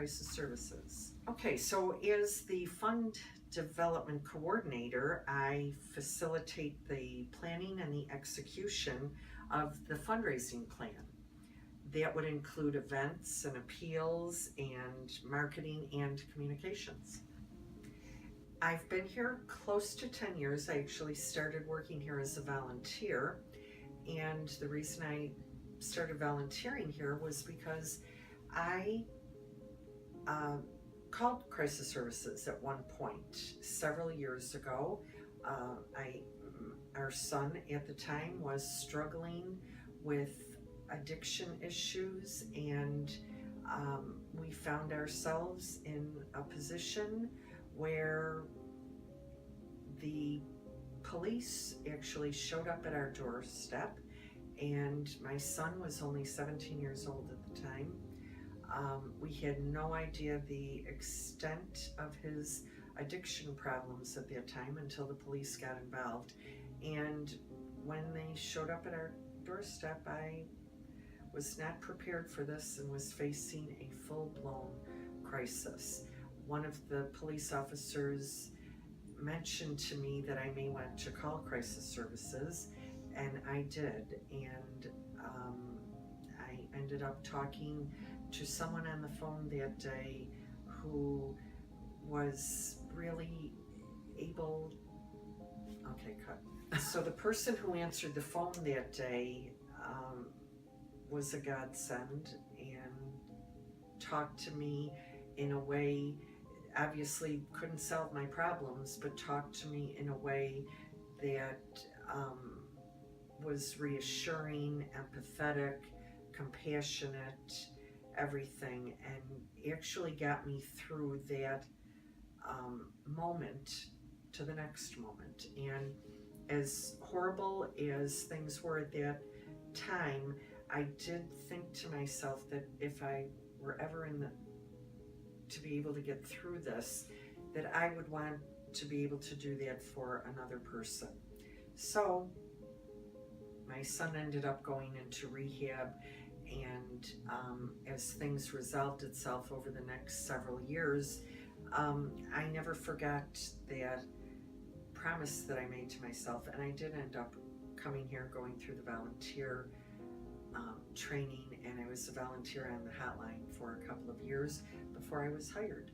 Crisis Services. Okay, so as the Fund Development Coordinator, I facilitate the planning and the execution of the fundraising plan. That would include events and appeals and marketing and communications. I've been here close to 10 years. I actually started working here as a volunteer, and the reason I started volunteering here was because I called Crisis Services at one point several years ago. Our son at the time was struggling with addiction issues, and we found ourselves in a position where the police actually showed up at our doorstep, and my son was only 17 years old at the time. We had no idea the extent of his addiction problems at that time until the police got involved. And when they showed up at our doorstep, I was not prepared for this and was facing a full-blown crisis. One of the police officers mentioned to me that I may want to call Crisis Services, and I did. And I ended up talking to someone on the phone that day who was really able, okay, cut. So the person who answered the phone that day was a godsend and talked to me in a way, obviously couldn't solve my problems, but talked to me in a way that was reassuring, empathetic, compassionate, everything, and actually got me through that moment to the next moment. And as horrible as things were at that time, I did think to myself that if I were ever to be able to get through this, that I would want to be able to do that for another person. So my son ended up going into rehab, and as things resolved itself over the next several years, I never forgot that promise that I made to myself, and I did end up coming here, going through the volunteer training, and I was a volunteer on the hotline for a couple of years before I was hired.